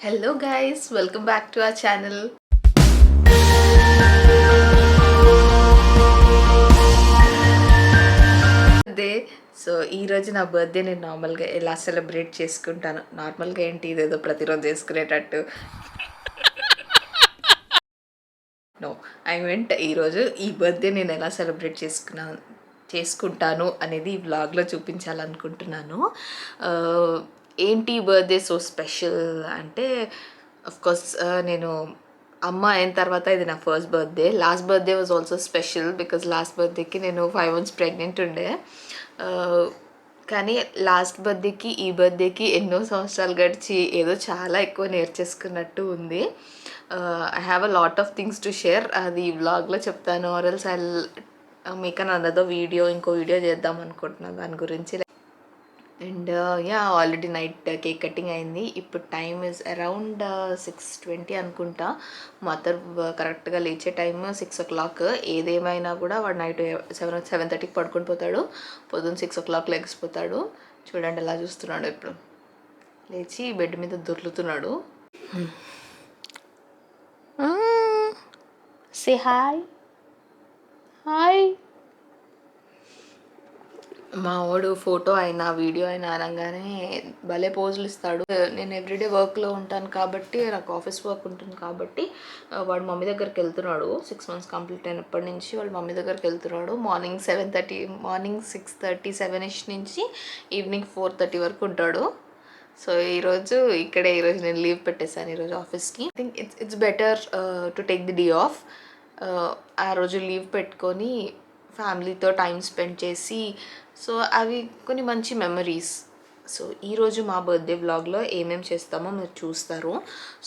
Hello guys, welcome back to our channel. So ఈరోజు నా birthday నేను నార్మల్గా ఎలా సెలబ్రేట్ చేసుకుంటాను, నార్మల్గా ఏంటి ఇదేదో ప్రతిరోజు చేసుకునేటట్టు. నో, ఐ మీంట్ ఈరోజు ఈ బర్త్డే నేను ఎలా సెలబ్రేట్ చేసుకుంటాను అనేది ఈ వ్లాగ్లో చూపించాలనుకుంటున్నాను. ఏంటి బర్త్డే సో స్పెషల్ అంటే కోర్స్ నేను అమ్మ అయిన తర్వాత ఇది నా first birthday. Last birthday was also special because last బర్త్డేకి నేను 5 months ప్రెగ్నెంట్ ఉండే. కానీ లాస్ట్ బర్త్డేకి ఈ బర్త్డేకి ఎన్నో సంవత్సరాలు గడిచి ఏదో చాలా ఎక్కువ నేర్చేసుకున్నట్టు ఉంది. I have a lot of things to share. అది ఈ వ్లాగ్లో చెప్తాను, or else I make an another video. ఇంకో వీడియో చేద్దాం అనుకుంటున్నాను దాని గురించి. And yeah, already night cake cutting అయింది. ఇప్పుడు టైమ్ ఇస్ అరౌండ్ 6:20 అనుకుంటా. మదర్ కరెక్ట్గా లేచే టైమ్ 6 o'clock. ఏదేమైనా కూడా వాడు నైట్ 7:30కి పడుకొని పోతాడు, పొద్దున్న 6 o'clock లెగిసిపోతాడు. చూడండి ఎలా చూస్తున్నాడు, ఇప్పుడు లేచి బెడ్ మీద దొర్లుతున్నాడు. Say hi. హాయ్. మా వాడు ఫోటో అయినా వీడియో అయినా అనగానే భలే పోజులు ఇస్తాడు. నేను ఎవ్రీడే వర్క్లో ఉంటాను కాబట్టి, నాకు ఆఫీస్ వర్క్ ఉంటుంది కాబట్టి వాడు మమ్మీ దగ్గరికి వెళ్తున్నాడు. 6 months కంప్లీట్ అయినప్పటి నుంచి వాడు మమ్మీ దగ్గరికి వెళ్తున్నాడు. మార్నింగ్ 6:30 7ish నుంచి ఈవినింగ్ 4:30 వరకు ఉంటాడు. సో ఈరోజు నేను లీవ్ పెట్టేశాను ఈరోజు ఆఫీస్కి. I think it's better to take the day of. ఆ రోజు లీవ్ పెట్టుకొని ఫ్యామిలీతో టైం స్పెండ్ చేసి, సో అవి కొన్ని మంచి మెమరీస్. సో ఈరోజు మా బర్త్డే వ్లాగ్లో ఏమేమి చేస్తామో మీరు చూస్తారు.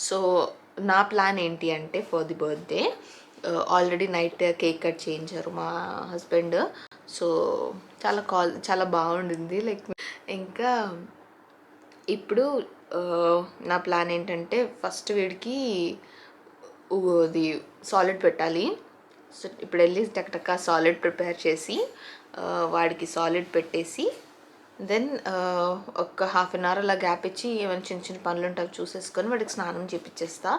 సో నా ప్లాన్ ఏంటి అంటే for the birthday, already night cake cut చేయించారు మా హస్బెండ్. సో చాలా బాగుండింది. లైక్ ఇంకా ఇప్పుడు నా ప్లాన్ ఏంటంటే ఫస్ట్ వీడికి అది సాలిడ్ పెట్టాలి. సో ఇప్పుడు వెళ్ళి టక్టక్క సాలిడ్ ప్రిపేర్ చేసి వాడికి సాలిడ్ పెట్టేసి, దెన్ ఒక 1/2 hour అలా గ్యాప్ ఇచ్చి ఏమైనా చిన్న చిన్న పనులు ఉంటాయి చూసేసుకొని వాడికి స్నానం చేయించేస్తా.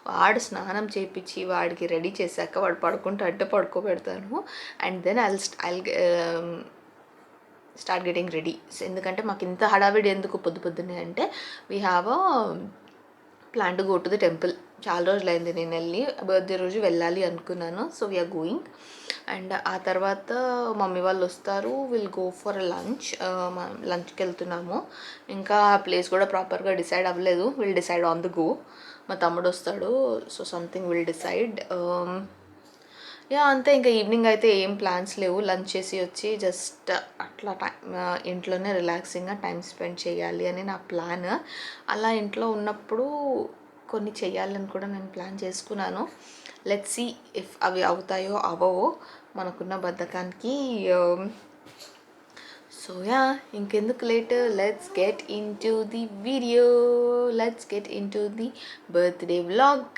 వాడు స్నానం చేయించి వాడికి రెడీ చేశాక వాడు పడుకుంటా అంటే పడుకోబెడతాను. And then I'll start getting ready. ఎందుకంటే మాకు ఇంత హడావిడి ఎందుకు పొద్దున్నే అంటే, we have a plan to go to the temple. చాలా రోజులైంది నేను వెళ్ళి, బర్త్డే రోజు వెళ్ళాలి అనుకున్నాను. So we are going. అండ్ ఆ తర్వాత మమ్మీ వాళ్ళు వస్తారు, విల్ గో ఫర్ లంచ్కి వెళ్తున్నాము. ఇంకా ఆ ప్లేస్ కూడా ప్రాపర్గా డిసైడ్ అవ్వలేదు, will decide on the go. మా తమ్ముడు వస్తాడు, so something will decide. Yeah అంతే. ఇంకా ఈవినింగ్ అయితే ఏం ప్లాన్స్ లేవు. లంచ్ చేసి వచ్చి జస్ట్ అట్లా ఇంట్లోనే రిలాక్సింగ్గా టైం స్పెండ్ చేయాలి అని నా ప్లాన్. అలా ఇంట్లో ఉన్నప్పుడు కొన్ని చేయాలని కూడా నేను ప్లాన్ చేసుకున్నాను. లెట్స్ సీ ఇఫ్ అవి అవుతాయో అవవో మనకున్న బద్ధకానికి. సో యా, ఇంకెందుకు late, let's get in to the video. Let's get in to the birthday vlog.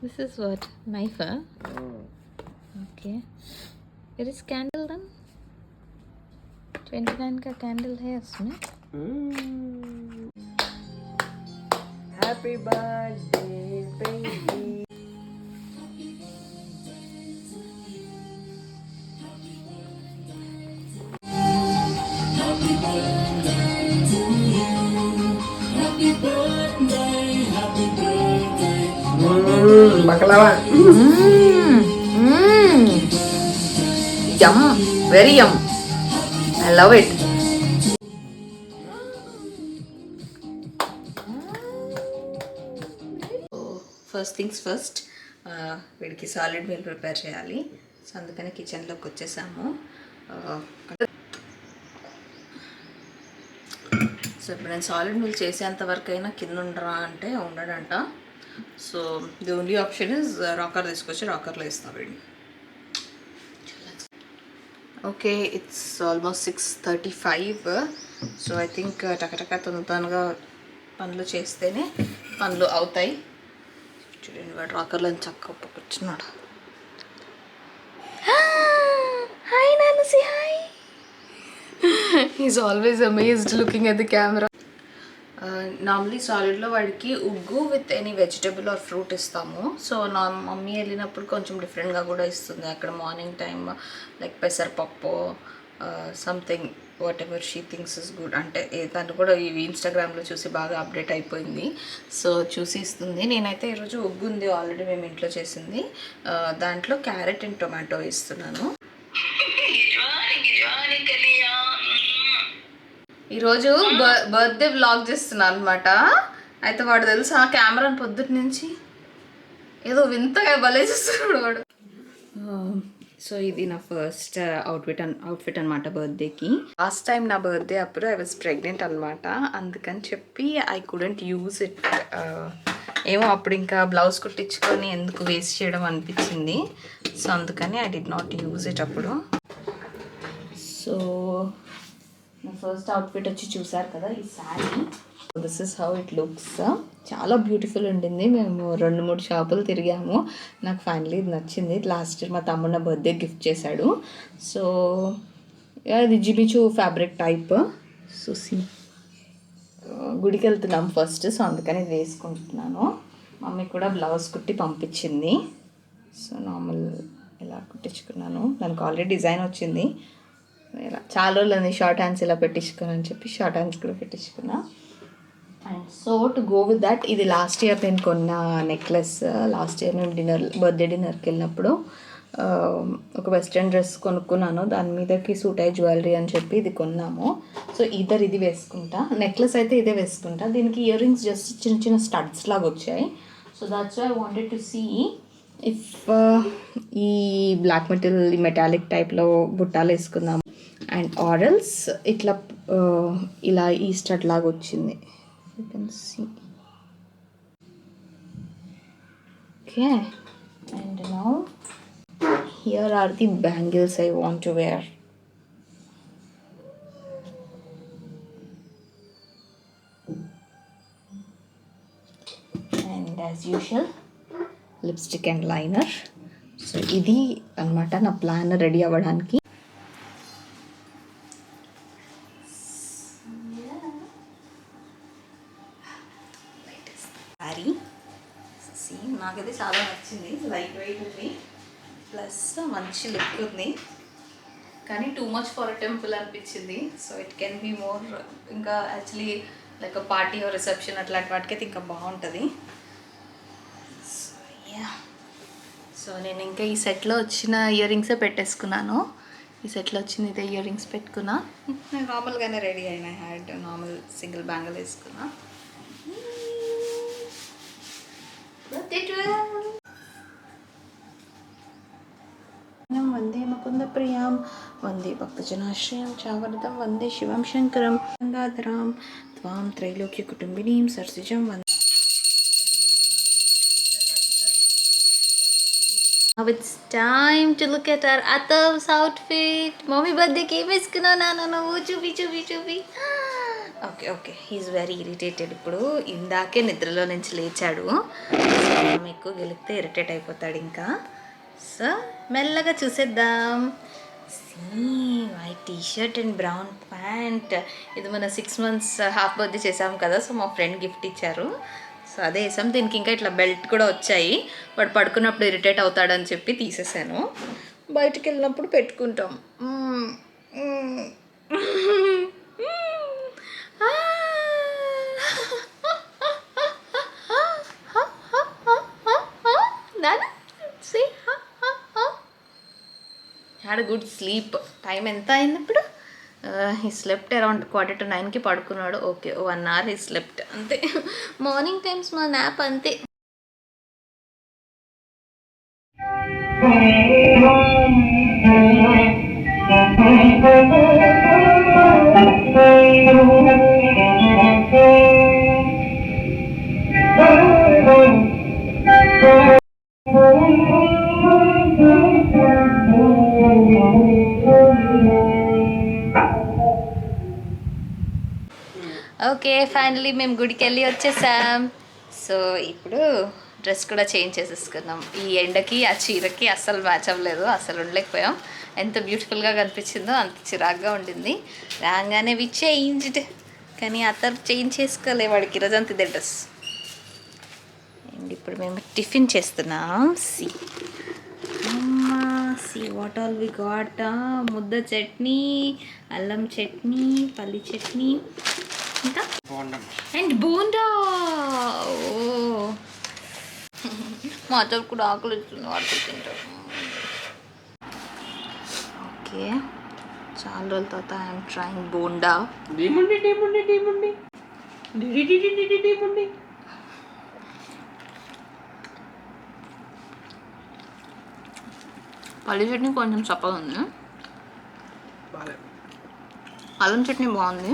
This is what? Knife, huh? Okay. There is candle then? 29 का candle है उसमें. Happy birthday, baby. Happy birthday to you. Happy birthday, happy birthday. Baklava. Yum, very yum. I love it. First things first, వీడికి solid meal prepare చేయాలి. So అందుకని కిచెన్లోకి వచ్చేసాము. So ఇప్పుడు నేను సాలిడ్ మీల్ చేసేంత వరకు అయినా కింద ఉండరా అంటే ఉండడంట. So the only option is rocker తీసుకొచ్చి రాకర్లో ఇస్తాం వీడిని. Okay, it's almost 6:35. So I think టకటక తొందరగా పనులు చేస్తేనే పనులు అవుతాయి. చూడండి వాడు రాకర్లో చక్కగా కూర్చున్నాడు. హాయ్ నాన్న, say hi. He's always amazed looking at the camera. Normally సాలిడ్లో వాడికి ఉగ్గు with any vegetable or fruit ఇస్తాము. సో నా మమ్మీ వెళ్ళినప్పుడు కొంచెం డిఫరెంట్గా కూడా ఇస్తుంది. అక్కడ మార్నింగ్ టైమ్ లైక్ పెసరపప్పు something whatever she thinks is good అంటే తను కూడా ఇవి ఇన్స్టాగ్రామ్లో చూసి బాగా అప్డేట్ అయిపోయింది. సో చూసి ఇస్తుంది. నేనైతే ఈరోజు ఉగ్గు ఉంది ఆల్రెడీ మేము ఇంట్లో చేసింది, దాంట్లో క్యారెట్ అండ్ టొమాటో ఇస్తున్నాను. ఈరోజు బర్త్డే వ్లాగ్ చేస్తున్నాను అనమాట. అయితే వాడు తెలుసా కెమెరాని పొద్దుటి నుంచి ఏదో వింతగా భలే చూస్తున్నాడు వాడు. సో ఇది నా ఫస్ట్ అవుట్ఫిట్ అనమాట బర్త్డేకి. లాస్ట్ టైం నా బర్త్డే అప్పుడు ఐ వాజ్ ప్రెగ్నెంట్ అనమాట, అందుకని చెప్పి ఐ కుడెంట్ యూజ్ ఇట్. ఏమో అప్పుడు ఇంకా బ్లౌజ్ కుట్టించుకొని ఎందుకు వేస్ట్ చేయడం అనిపించింది. సో అందుకని I did not use it అప్పుడు. సో నా ఫస్ట్ అవుట్ఫిట్ వచ్చి చూసారు కదా ఈ sari. This is how it looks. చాలా బ్యూటిఫుల్ ఉండింది. మేము 2-3 షాపులు తిరిగాము. నాకు ఫైనలీ ఇది నచ్చింది. లాస్ట్ ఇయర్ మా తమ్ముడు నా బర్త్డే గిఫ్ట్ చేశాడు. సో ఇది జిబిచూ ఫ్యాబ్రిక్ టైప్. సో గుడికి వెళ్తున్నాం ఫస్ట్, సో అందుకని ఇది వేసుకుంటున్నాను. మమ్మీ కూడా బ్లౌజ్ కుట్టి పంపించింది. సో నార్మల్ ఇలా కుట్టించుకున్నాను. దానికి ఆల్రెడీ డిజైన్ వచ్చింది. ఇలా చాలా రోజులు షార్ట్ హ్యాండ్స్ ఇలా పెట్టించుకున్నాను అని చెప్పి షార్ట్ హ్యాండ్స్ కూడా పెట్టించుకున్నా. And so to go with that, ఇది లాస్ట్ ఇయర్ నేను కొన్న నెక్లెస్. లాస్ట్ ఇయర్ మేము బర్త్డే డిన్నర్కి వెళ్ళినప్పుడు ఒక వెస్ట్రన్ డ్రెస్ కొనుక్కున్నాను, దాని మీదకి సూట్ అయ్యే జ్యువెలరీ అని చెప్పి ఇది కొన్నాము. సో ఇది వేసుకుంటా, నెక్లెస్ అయితే ఇదే వేసుకుంటా. దీనికి ఇయర్ రింగ్స్ జస్ట్ చిన్న చిన్న స్టడ్స్ లాగా వచ్చాయి. So that's why I wanted to see if ఈ బ్లాక్ మెటాలిక్ టైప్లో బుట్టాలు వేసుకుందాం. అండ్ ఆరల్స్ ఇట్లా ఇలా ఈ స్టడ్ లాగా వచ్చింది. You can see. Okay, and now here are the bangles I want to wear. And as usual, lipstick and liner. So ఇది అన్నమాట నా ప్లాన్ రెడీ అవ్వడానికి. నాకైతే చాలా నచ్చింది. లైట్ వెయిట్ ఉంది, ప్లస్ మంచి లుక్ ఉంది, కానీ too much for a temple అనిపించింది. So it can be more, ఇంకా actually like party or reception అట్లాంటి వాటికైతే ఇంకా బాగుంటుంది. సో నేను ఇంకా ఈ సెట్లో వచ్చిన ఇయర్ రింగ్సే పెట్టేసుకున్నాను. ఈ సెట్లో వచ్చిన ఇదే ఇయర్ రింగ్స్ పెట్టుకున్నా. నేను నార్మల్గానే రెడీ అయినా. హ్యాడ్ నార్మల్ సింగిల్ బ్యాంగిల్ వేసుకున్నా. వందే ముకుంద ప్రియాం వందే భక్తజనాశ్రయం చావరదం వందే శివం శంకరం గంగాధరాం త్వాం త్రైలోక్య కుటుంబినీం సరసిజం వందే. Now it's time to look at our Atav's outfit. Mommy birthday ki వేసుకున్నా నాన్న చూపి. Okay he is very irritated. ఇప్పుడు ఇందాకే నిద్రలో నుంచి లేచాడు. మీకు గెలిపితే ఇరిటేట్ అయిపోతాడు ఇంకా. సో మెల్లగా చూసేద్దాం. White t-shirt and brown pant. ఇది మన 6 months హాఫ్ బర్త్డే చేసాం కదా, సో మా ఫ్రెండ్ గిఫ్ట్ ఇచ్చారు. సో అదే వేసాం. దీనికి ఇంకా ఇట్లా బెల్ట్ కూడా వచ్చాయి. వాడు పడుకున్నప్పుడు ఇరిటేట్ అవుతాడని చెప్పి తీసేసాను. బయటికి వెళ్ళినప్పుడు పెట్టుకుంటాం. Had good sleep. టైం ఎంత అయింది ఇప్పుడు? హీ స్లెప్ట్ అరౌండ్ 8:45కి పడుకున్నాడు. ఓకే 1 hour హీ స్లెప్ట్ అంతే. మార్నింగ్ టైమ్స్ మా న్యాప్ అంతే. ఓకే ఫైనలీ మేము గుడికి వెళ్ళి వచ్చేసాం. సో ఇప్పుడు డ్రెస్ కూడా చేంజ్ చేసేసుకున్నాం. ఈ ఎండకి ఆ చీరకి అస్సలు మ్యాచ్ అవ్వలేదు, అస్సలు ఉండలేకపోయాం. ఎంత బ్యూటిఫుల్గా కనిపించిందో అంత చిరాగ్గా ఉండింది. రాగానే వి చేంజ్డ్, కానీ అతను చేంజ్ చేసుకోలే, వాడికి ఈరోజంత ఇదే డ్రెస్. అండ్ ఇప్పుడు మేము టిఫిన్ చేస్తున్నాం. See what all we got. ముద్ద చట్నీ, అల్లం చట్నీ, పల్లి చట్నీ, ఇంకా అండ్ బోండా. ఓ మా అతను కూడా ఆకులు ఇస్తుంది, వాడుతూ తింటారు. ఓకే, చాలా రోజుల తర్వాత ఐఎమ్ ట్రైంగ్ బోండా. పల్లి చట్నీ కొంచెం చప్పగా ఉంది, అల్లం చట్నీ బాగుంది,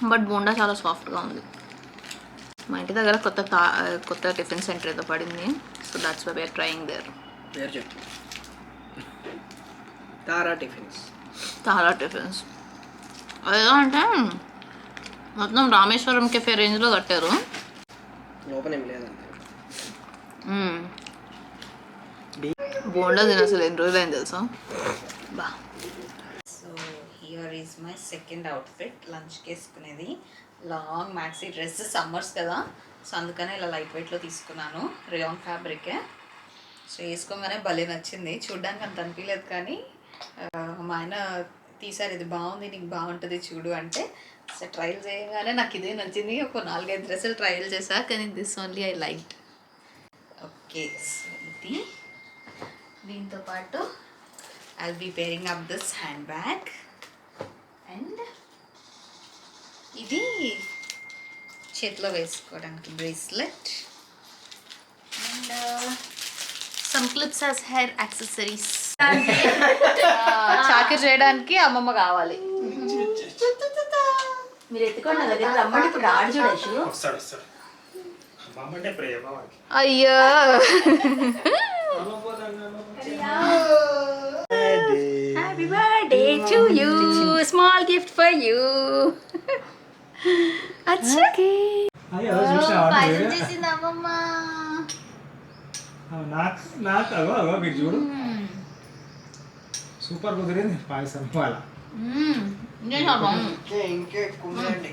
బట్ బోండా చాలా సాఫ్ట్గా ఉంది. మా ఇంటి దగ్గర కొత్త టిఫిన్ సెంటర్ ఏదో పడింది, so that's why we are trying there. Tara tiffins. అదేదో అంటే మొత్తం రామేశ్వరం కెఫే రేంజ్లో కట్టారు. లోపల ఏం లేదండి. బోండా తిన అసలు ఎన్ని రోజులు అయింది తెలుసా. బా. So here is my second outfit, లంచ్కి వేసుకునేది. లాంగ్ మ్యాక్సీ డ్రెస్, సమ్మర్స్ కదా, సో అందుకనే ఇలా లైట్ వెయిట్లో తీసుకున్నాను. రేయాన్ ఫ్యాబ్రికే. సో వేసుకోగానే భలే నచ్చింది, చూడ్డానికి అంత అనిపించలేదు, కానీ మా ఆయన తీసారు, ఇది బాగుంది, నీకు బాగుంటుంది చూడు అంటే, సో ట్రయల్ చేయగానే నాకు ఇదే నచ్చింది. ఒక 4-5 డ్రెస్సులు ట్రయల్ చేశా, కానీ this only I like. Okay, so ఇది దీంతో పాటు I will be pairing up this handbag, and ఇది చేతిలో వేసుకోవడానికి bracelet, and some clips as hair accessories. చాకరీ చేయడానికి అమ్మమ్మ కావాలి. మీరు ఎత్తుకోండి, నా దగ్గర రమ్మంటే ఇప్పుడు ఆడు చూడచ్చు. అయ్యో, happy birthday to you, small gift for you. పాయసం చేసింది అమ్మమ్మ. నాకు అగో మీరు చూడు, సూపర్ కుదిరింది పాయసం వాళ్ళ. ఇంకా ఎక్కువ ఉందండి.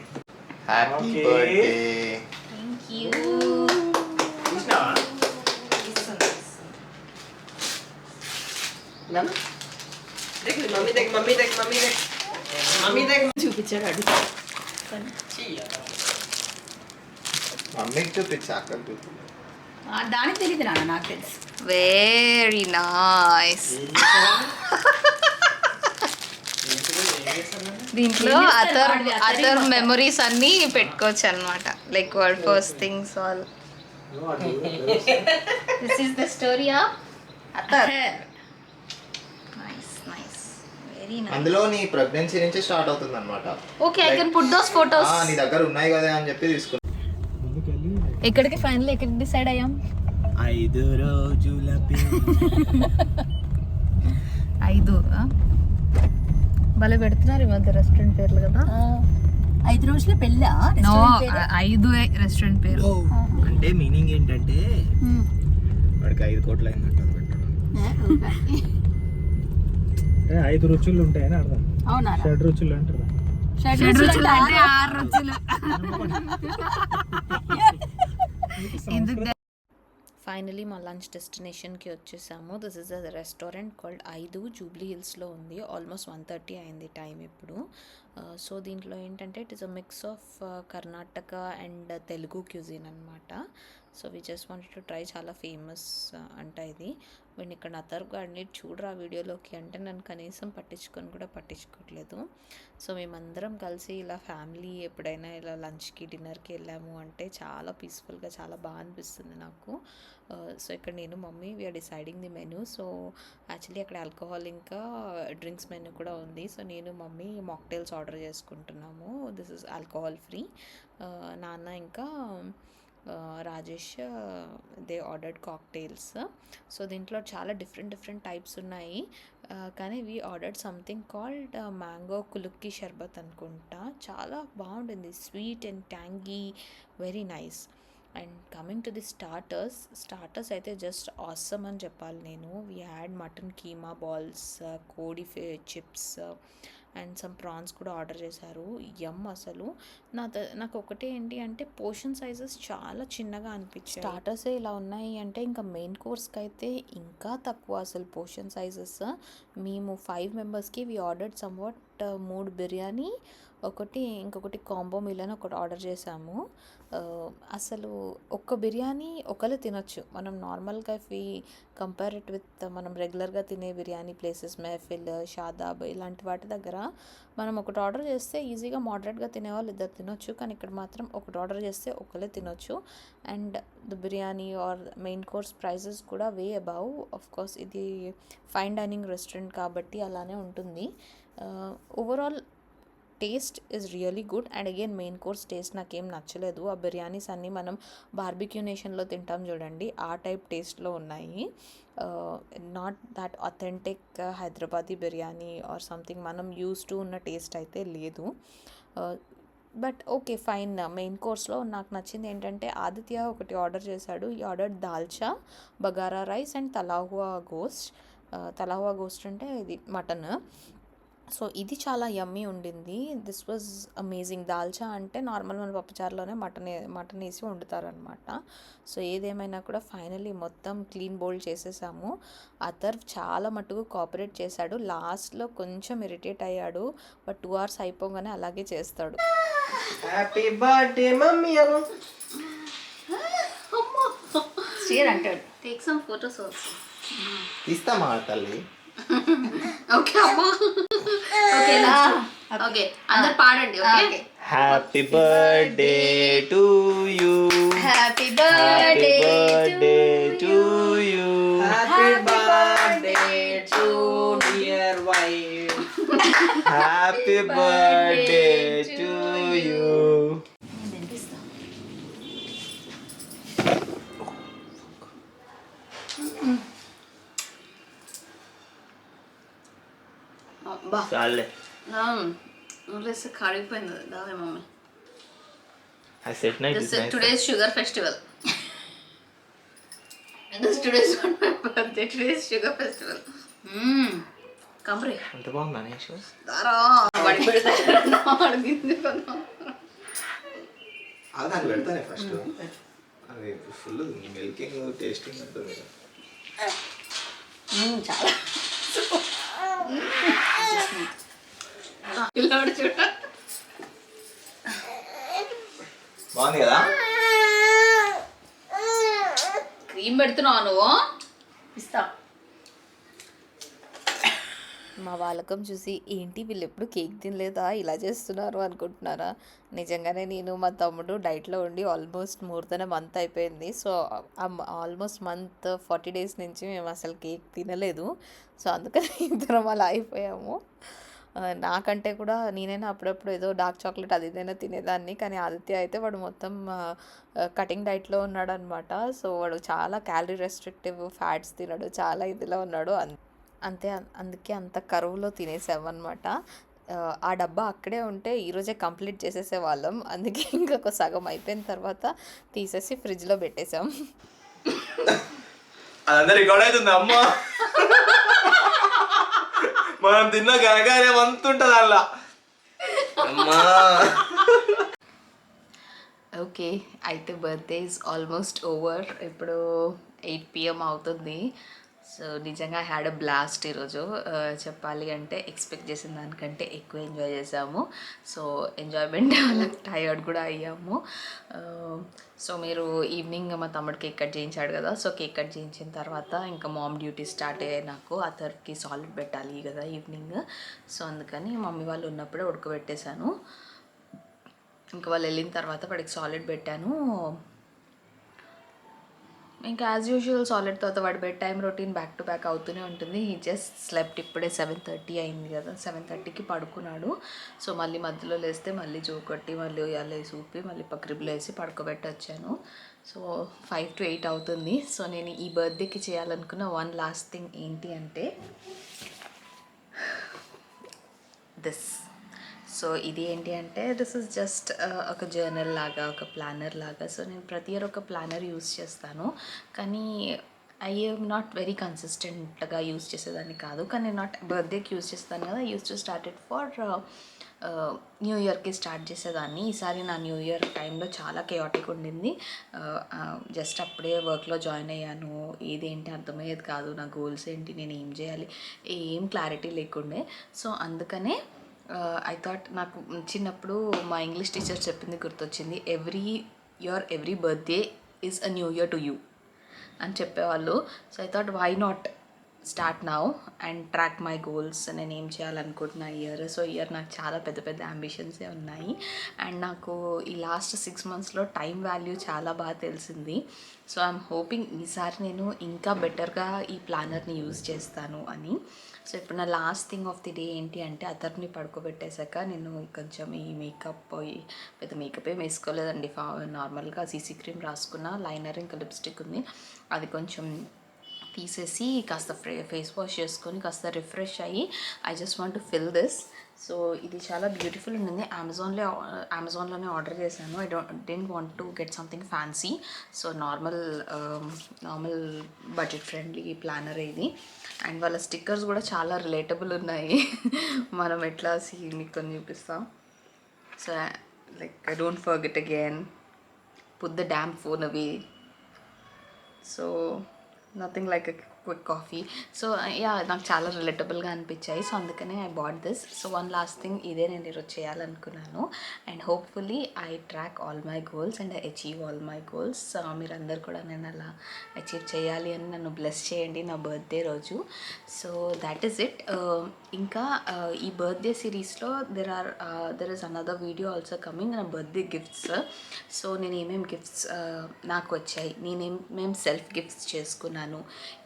Happy birthday. Thank you. చూసినావా? మమ్మీ దగ్గర చూపించాడు అడు. మమ్మీకి చూపించి అక్కడ చూపి. దానికి తెలియదు నాన్న, నాకు తెలుసు. Very nice. దీంట్లో అదర్ మెమరీస్ అన్నీ పెట్టుకోవచ్చు అనమాట, like word first things all. This is the story of Athar. Nice nice, very nice. అందులో నీ ప్రెగ్నెన్సీ నుంచి స్టార్ట్ అవుతుంది అనమాట. Okay, I can put those photos. నీ దగ్గర ఉన్నాయి కదా అని చెప్పి తీసుకున్నా. ఎక్కడికి ఫైనల్ ఎక్కడికి డిసైడ్ అయ్యాం? 5 రోజుల 5 భలే పెడుతున్నారు ఈ మధ్య రెస్టారెంట్ పేర్లు కదా. 5 రోజుల పెళ్ళా? నో, 5 రెస్టారెంట్ పేరు. అంటే మీనింగ్ ఏంటంటే వాడికి 5 కోట్లు అయిందంట పెట్టడం. 5 రుచులు ఉంటాయని అర్థం. అవునా? 7 రుచులు అంటారు. 7 రుచులు అంటే 6 రుచులు. ఫైనలీ మా లంచ్ డెస్టినేషన్కి వచ్చేసాము. This is a restaurant called 5 Jubilee హిల్స్లో ఉంది. ఆల్మోస్ట్ 1:30 అయింది టైం ఇప్పుడు. సో దీంట్లో ఏంటంటే it is a mix of Karnataka and Telugu cuisine అనమాట. So we just wanted to try, చాలా ఫేమస్ అంట ఇది. వీడిని ఇక్కడ అతర్ గాడిని చూడరా వీడియోలోకి అంటే నన్ను కనీసం పట్టించుకోవట్లేదు. సో మేమందరం కలిసి ఇలా ఫ్యామిలీ ఎప్పుడైనా ఇలా లంచ్కి డిన్నర్కి వెళ్ళాము అంటే చాలా పీస్ఫుల్గా, చాలా బాగా అనిపిస్తుంది నాకు. సో ఇక్కడ నేను mummy we're deciding the menu. So actually అక్కడ ఆల్కహాల్ ఇంకా డ్రింక్స్ మెనూ కూడా ఉంది. సో నేను మమ్మీ మాక్టైల్స్ ఆర్డర్ చేసుకుంటున్నాము. This is alcohol free. నాన్న ఇంకా Rajesh they ordered cocktails. So దీంట్లో చాలా డిఫరెంట్ టైప్స్ ఉన్నాయి, కానీ we ordered something called mango కులుక్కి షర్బత్ అనుకుంటా. చాలా బాగుంటుంది, sweet and tangy, very nice. And coming to the starters అయితే జస్ట్ ఆసమ్ అని చెప్పాలి నేను. We had mutton keema balls, కోడి చిప్స్ అండ్ సమ్ ప్రాన్స్ కూడా ఆర్డర్ చేశారు. అసలు నాకు ఒకటే ఏంటి అంటే పోర్షన్ సైజెస్ చాలా చిన్నగా అనిపించాయి. స్టార్టర్సే ఇలా ఉన్నాయి అంటే ఇంకా మెయిన్ కోర్స్కి అయితే ఇంకా తక్కువ అసలు పోర్షన్ సైజెస్. మేము 5 మెంబర్స్కి వీ ఆర్డర్డ్ సమ్వాట్ 3 బిర్యానీ, ఇంకొకటి కాంబో మీల్ అని ఒకటి ఆర్డర్ చేసాము. అసలు ఒక్క బిర్యానీ ఒకరు తినొచ్చు. మనం నార్మల్గా ఇఫ్ కంపేర్ ఇట్ విత్ మనం రెగ్యులర్గా తినే బిర్యానీ ప్లేసెస్, మెహఫిల్, షాదాబ్ ఇలాంటి వాటి దగ్గర మనం ఒకటి ఆర్డర్ చేస్తే ఈజీగా మోడరేట్గా తినేవాళ్ళు 2 తినొచ్చు. కానీ ఇక్కడ మాత్రం ఒకటి ఆర్డర్ చేస్తే ఒకరే తినొచ్చు. And the biryani or main course prices కూడా వే అబౌవ్. ఆఫ్ కోర్స్ ఇది ఫైన్ డైనింగ్ రెస్టారెంట్ కాబట్టి అలానే ఉంటుంది. Overall taste is really good. And again main course taste నాకేం నచ్చలేదు. ఆ బిర్యానీస్ అన్నీ మనం బార్బిక్యూ నేషన్లో తింటాం చూడండి, ఆ టైప్ టేస్ట్లో ఉన్నాయి. Not that authentic Hyderabadi biryani or something మనం యూస్ టు ఉన్న టేస్ట్ అయితే లేదు. But okay fine. మెయిన్ కోర్స్లో నాకు నచ్చింది ఏంటంటే ఆదిత్య ఒకటి ఆర్డర్ చేశాడు. ఈ ఆర్డర్ దాల్చా, బగారా రైస్ అండ్ తలాహువా గోస్ట్ అంటే ఇది మటన్. సో ఇది చాలా యమ్మీ ఉండింది. This was amazing. దాల్చా అంటే నార్మల్ మన పప్పుచారులోనే మటన్ వేసి వండుతారనమాట. సో ఏదేమైనా కూడా ఫైనల్లీ మొత్తం క్లీన్ బౌల్ చేసేసాము. అతర్ చాలా మట్టుకు కోఆపరేట్ చేశాడు. లాస్ట్లో కొంచెం ఇరిటేట్ అయ్యాడు, బట్ 2 hours అయిపోగానే అలాగే చేస్తాడు. హ్యాపీ బర్త్డే మమ్మీ అను Share అంటాడు. Take some photos also. తీస్తామా తల్లి? Okay అమ్మా. Okay let's do. Okay అందరు పాడండి. Okay. Happy birthday to you, happy birthday to you, happy birthday to dear wife, happy birthday to you. బా చాలే. ఊర్లేస్తే కాడిపోయింది. దావే mummy. I said night is nice. Today's sugar festival. This today's not my birthday. Today's sugar festival. Kamre. అంత బాగుందా నేషు? దారా వాడి పెడతాను అడిగింది కదా. అది నాకు పెడతానే ఫస్ట్. అది ఫుల్ మిల్కింగ్ టేస్టింగ్ ఉంటుంది. చాలా పిల్లోడు చూడ బాగుంది కదా? క్రీమ్ పెడుతున్నావు నువ్వు. ఇస్తా. మా వాళ్ళకం చూసి ఏంటి వీళ్ళు ఎప్పుడు కేక్ తినలేదా, ఇలా చేస్తున్నారు అనుకుంటున్నారా? నిజంగానే నేను మా తమ్ముడు డైట్లో ఉండి ఆల్మోస్ట్ మోర్ దెన్ మంత్ అయిపోయింది. సో ఆల్మోస్ట్ మంత్ 40 days నుంచి మేము అసలు కేక్ తినలేదు. సో అందుకని ఇద్దరం అలా అయిపోయాము. నాకంటే కూడా నేనైనా అప్పుడప్పుడు ఏదో డార్క్ చాక్లెట్ అది ఇదైనా తినేదాన్ని. కానీ ఆదిత్య అయితే వాడు మొత్తం కటింగ్ డైట్లో ఉన్నాడు అనమాట. సో వాడు చాలా క్యాలరీ రెస్ట్రిక్టివ్, ఫ్యాట్స్ తినడు, చాలా ఇదిలో ఉన్నాడు. అందుకే అంత కరువులో తినేసామన్నమాట. ఆ డబ్బా అక్కడే ఉంటే ఈరోజే కంప్లీట్ చేసేసేవాళ్ళం. అందుకే ఇంకొక సగం అయిపోయిన తర్వాత తీసేసి ఫ్రిడ్జ్లో పెట్టేసాం. అదంతా రికార్డ్ అవుతుంది అమ్మా. మనం తిన్న గనగానే అంతుంటది అలా అమ్మా. ఓకే అయితే బర్త్డే ఈజ్ ఆల్మోస్ట్ ఓవర్. ఇప్పుడు 8 PM అవుతుంది. సో నిజంగా హ్యాడ్ అ బ్లాస్ట్ ఈరోజు. చెప్పాలి అంటే ఎక్స్పెక్ట్ చేసిన దానికంటే ఎక్కువ ఎంజాయ్ చేసాము. సో ఎంజాయ్మెంట్ వల్ల టైర్డ్ కూడా అయ్యాము. సో మీరు ఈవినింగ్ మా తమ్ముడు కేక్ కట్ చేయించాడు కదా. సో కేక్ కట్ చేయించిన తర్వాత ఇంకా మామ్ డ్యూటీ స్టార్ట్ అయ్యాయి నాకు. అతనికి సాలిడ్ పెట్టాలి కదా ఈవినింగ్. సో అందుకని మమ్మీ వాళ్ళు ఉన్నప్పుడే ఉడకబెట్టేశాను. ఇంకా వాళ్ళు వెళ్ళిన తర్వాత వాడికి సాలిడ్ పెట్టాను. ఇంకా యాజ్ యూజువల్ సాలిడ్ తర్వాత వాడి bed time routine back to back అవుతూనే ఉంటుంది. He just slept. ఇప్పుడే 7:30 అయింది కదా. 7:30కి పడుకున్నాడు. సో మళ్ళీ మధ్యలో లేస్తే మళ్ళీ జోకొట్టి మళ్ళీ ఉయ్యాలేసి ఊపి మళ్ళీ పక్రిబులు వేసి పడుకోబెట్టి వచ్చాను. సో 5 to 8 అవుతుంది. సో నేను ఈ బర్త్డేకి చేయాలనుకున్న వన్ లాస్ట్ థింగ్ ఏంటి అంటే దిస్. సో ఇది ఏంటి అంటే దిస్ ఇస్ జస్ట్ ఒక జర్నల్ లాగా, ఒక ప్లానర్ లాగా. సో నేను ప్రతి ఇయర్ ఒక ప్లానర్ యూస్ చేస్తాను, కానీ ఐ ఎమ్ నాట్ వెరీ కన్సిస్టెంట్గా యూస్ చేసేదాన్ని కాదు. కానీ నాట్ బర్త్డేకి యూస్ చేస్తాను కదా, use to started for new ఇయర్కి స్టార్ట్ చేసేదాన్ని. ఈసారి నా న్యూ ఇయర్ టైంలో చాలా కేయాటిక్ ఉండింది. జస్ట్ అప్పుడే వర్క్లో జాయిన్ అయ్యాను, ఏదేంటి అర్థమయ్యేది కాదు, నా గోల్స్ ఏంటి, నేను ఏం చేయాలి, ఏం క్లారిటీ లేకుండే. సో అందుకనే ఐ థాట్, నాకు చిన్నప్పుడు మా ఇంగ్లీష్ టీచర్ చెప్పింది గుర్తొచ్చింది, every birthday is a new year to you అని చెప్పేవాళ్ళు. So I thought why not start now and track my goals, నేను ఏం చేయాలనుకుంటున్నా ఇయర్. సో ఇయర్ నాకు చాలా పెద్ద పెద్ద అంబిషన్సే ఉన్నాయి. అండ్ నాకు ఈ లాస్ట్ 6 monthsలో టైం వాల్యూ చాలా బాగా తెలిసింది. సో ఐఎమ్ హోపింగ్ ఈసారి నేను ఇంకా బెటర్గా ఈ ప్లానర్ని యూజ్ చేస్తాను అని. సో ఇప్పుడు నా last thing of the day ఏంటి అంటే, అతన్ని పడుకోబెట్టేశాక నేను కొంచెం ఈ మేకప్, పెద్ద మేకప్ ఏం వేసుకోలేదండి, నార్మల్గా సీసీ క్రీమ్ రాసుకున్న, లైనర్ ఇంకా లిప్స్టిక్ ఉంది, అది కొంచెం తీసేసి కాస్త ఫేస్ వాష్ చేసుకొని కాస్త రిఫ్రెష్ అయ్యి I just want to fill this. So ఇది చాలా బ్యూటిఫుల్ ఉంటుంది. అమెజాన్లోనే ఆర్డర్ చేశాను. I don't want to get something fancy. So normal budget friendly planner ఇది. అండ్ వాళ్ళ స్టిక్కర్స్ కూడా చాలా రిలేటబుల్ ఉన్నాయి. మనం ఎట్లా మీకు కొన్ని చూపిస్తాం. So like I don't forget again, put the damn phone away. So nothing like a quick coffee. So yeah, నాకు చాలా రిలేటబుల్గా అనిపించాయి. సో అందుకనే I bat this. So one last thing, ఇదే నేను ఈరోజు చేయాలనుకున్నాను. And hopefully I track all my goals and I achieve all my goals. మీరందరూ కూడా నేను అలా అచీవ్ చేయాలి అని నన్ను బ్లెస్ చేయండి నా బర్త్డే రోజు. So that is it. ఇంకా ఈ బర్త్డే సిరీస్లో there is another video also coming, నా బర్త్డే గిఫ్ట్స్. సో నేను ఏమేమి గిఫ్ట్స్ నాకు వచ్చాయి, నేనేమేమి సెల్ఫ్ గిఫ్ట్స్ చేసుకున్నాను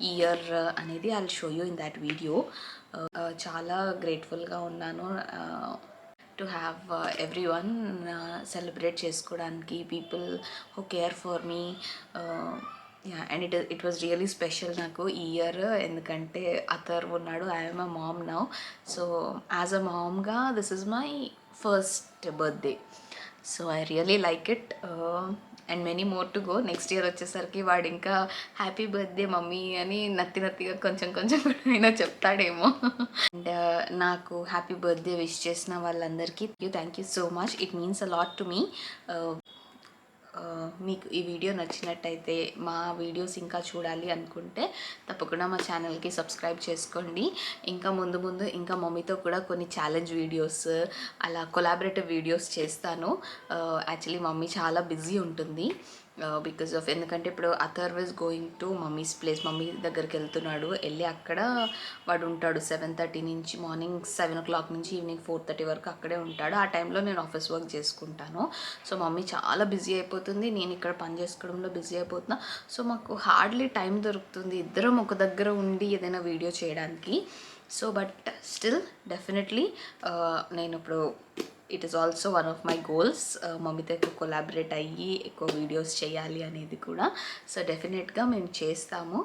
ఈ ఇయర్ అనేది I'll show you in that video. చాలా గ్రేట్ఫుల్గా ఉన్నాను to have every one celebrate చేసుకోవడానికి, people who care for me. And it was really special నాకు ఈ ఇయర్, ఎందుకంటే అతర్ ఉన్నాడు, I'm a mom now. So as a మామ్గా this is my first birthday. So I really like it. And many more to go. Next year వచ్చేసరికి వాడు ఇంకా happy birthday mummy అని నత్తిగా కొంచెం అయినా చెప్తాడేమో. అండ్ నాకు హ్యాపీ బర్త్డే విష్ చేసిన వాళ్ళందరికీ thank you so much. It means a lot to me. మీకు ఈ వీడియో నచ్చినట్టయితే, మా వీడియోస్ ఇంకా చూడాలి అనుకుంటే తప్పకుండా మా ఛానల్కి సబ్స్క్రైబ్ చేసుకోండి. ఇంకా ముందు ఇంకా మమ్మీతో కూడా కొన్ని ఛాలెంజ్ వీడియోస్, అలా కొలాబరేటివ్ వీడియోస్ చేస్తాను. యాక్చువల్లీ మమ్మీ చాలా బిజీ ఉంటుంది బికాజ్ ఆఫ్, ఎందుకంటే ఇప్పుడు Atharv is going to mummies place, mummy దగ్గరికి వెళ్తున్నాడు. వెళ్ళి అక్కడ వాడు ఉంటాడు 7:30 నుంచి, మార్నింగ్ 7 o'clock నుంచి ఈవినింగ్ 4:30 వరకు అక్కడే ఉంటాడు. ఆ టైంలో నేను ఆఫీస్ వర్క్ చేసుకుంటాను. సో మమ్మీ చాలా బిజీ అయిపోతుంది, నేను ఇక్కడ పని చేసుకోవడంలో బిజీ అయిపోతున్నా. సో మాకు హార్డ్లీ టైం దొరుకుతుంది ఇద్దరం ఒక దగ్గర ఉండి ఏదైనా వీడియో చేయడానికి. సో బట్ స్టిల్ డెఫినెట్లీ నేను ఇప్పుడు it is also one of my goals, మమ్మీతో ఎక్కువ కొలాబరేట్ అయ్యి ఎక్కువ వీడియోస్ చేయాలి అనేది కూడా. సో డెఫినెట్గా మేము చేస్తాము.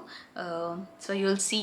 So you'll see